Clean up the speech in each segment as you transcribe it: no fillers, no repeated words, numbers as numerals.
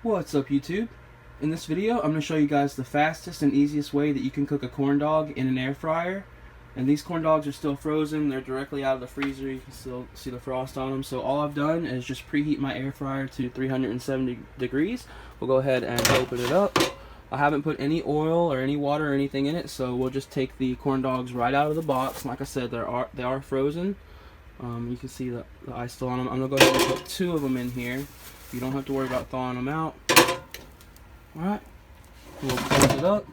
What's up, YouTube? In this video, I'm going to show you guys the fastest and easiest way that you can cook a corn dog in an air fryer. And these corn dogs are still frozen. They're directly out of the freezer. You can still see the frost on them. So all I've done is just preheat my air fryer to 370 degrees. We'll go ahead and open it up. I haven't put any oil or any water or anything in it, so we'll just take the corn dogs right out of the box. Like I said, they are frozen. You can see the ice still on them. I'm going to go ahead and put 2 of them in here. You don't have to worry about thawing them out. Alright, we'll close it up,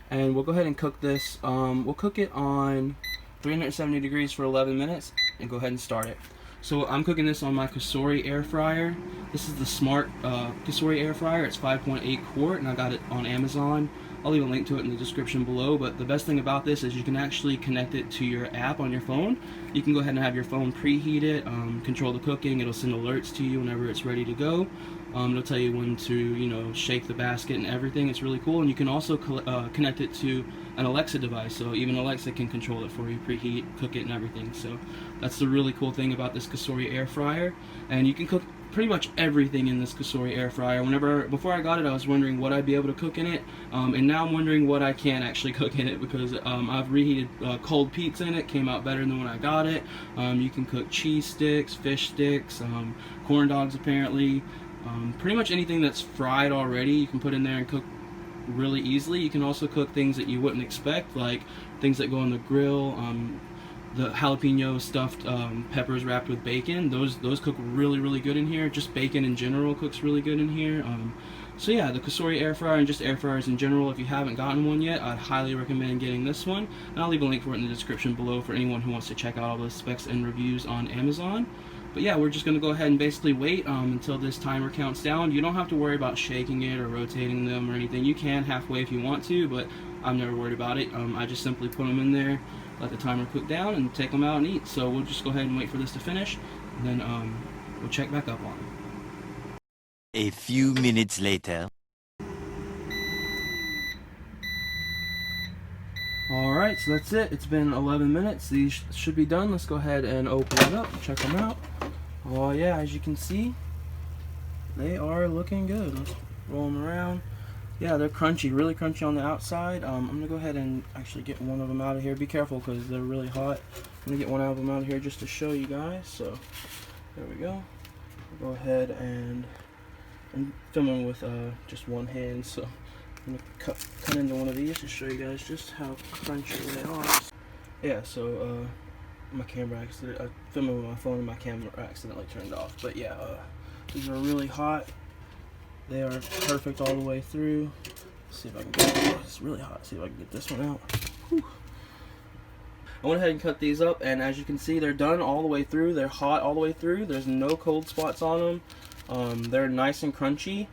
and we'll go ahead and cook this. We'll cook it on 370 degrees for 11 minutes, and go ahead and start it. So I'm cooking this on my Cosori air fryer. This is the Smart Cosori air fryer. It's 5.8 quart, and I got it on Amazon. I'll leave a link to it in the description below, but the best thing about this is you can actually connect it to your app on your phone. You can go ahead and have your phone preheat it, control the cooking. It'll send alerts to you whenever it's ready to go. It'll tell you when to, shake the basket and everything. It's really cool, and you can also connect it to an Alexa device, so even Alexa can control it for you, preheat, cook it, and everything. So that's the really cool thing about this Cosori air fryer, and you can cook pretty much everything in this Cosori air fryer. Before I got it, I was wondering what I'd be able to cook in it, and now I'm wondering what I can actually cook in it, because I've reheated cold pizza in it. Came out better than when I got it. You can cook cheese sticks, fish sticks, corn dogs apparently. Pretty much anything that's fried already you can put in there and cook really easily. You can also cook things that you wouldn't expect, like things that go on the grill. The jalapeno stuffed peppers wrapped with bacon, those cook really good in here. Just bacon in general cooks really good in here. So yeah, the Cosori air fryer, and just air fryers in general, if you haven't gotten one yet, I'd highly recommend getting this one, and I'll leave a link for it in the description below for anyone who wants to check out all the specs and reviews on Amazon. But yeah, we're just going to go ahead and basically wait until this timer counts down. You don't have to worry about shaking it or rotating them or anything. You can halfway if you want to, but I'm never worried about it. I just simply put them in there, let the timer cook down, and take them out and eat. So we'll just go ahead and wait for this to finish, and then we'll check back up on it. A few minutes later. Alright, so that's it. It's been 11 minutes. These should be done. Let's go ahead and open it up and check them out. Oh yeah, as you can see, they are looking good. Let's roll them around. Yeah, they're crunchy, really crunchy on the outside. I'm going to go ahead and actually get one of them out of here. Be careful because they're really hot. I'm going to get one of them out of here just to show you guys. So, there we go. I'll go ahead and I'm filming with just one hand, so I'm going to cut into one of these to show you guys just how crunchy they are. Yeah, so my camera accidentally, I filmed with my phone and my camera accidentally turned off. But yeah, these are really hot. They are perfect all the way through. Let's see if I can get this. It's really hot. See if I can get this one out. Whew. I went ahead and cut these up, and as you can see, they're done all the way through. They're hot all the way through. There's no cold spots on them. They're nice and crunchy,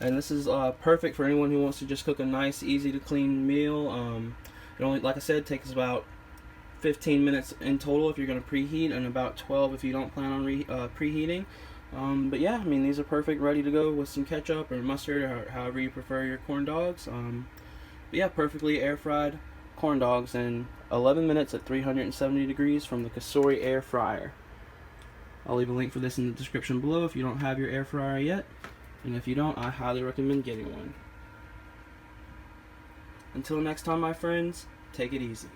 and this is perfect for anyone who wants to just cook a nice, easy to clean meal. It only, like I said, takes about 15 minutes in total if you're going to preheat, and about 12 if you don't plan on preheating. But yeah, I mean, these are perfect, ready to go with some ketchup or mustard or however you prefer your corn dogs. But yeah, perfectly air fried corn dogs in 11 minutes at 370 degrees from the Cosori air fryer. I'll leave a link for this in the description below if you don't have your air fryer yet, and if you don't, I highly recommend getting one. Until next time, my friends, take it easy.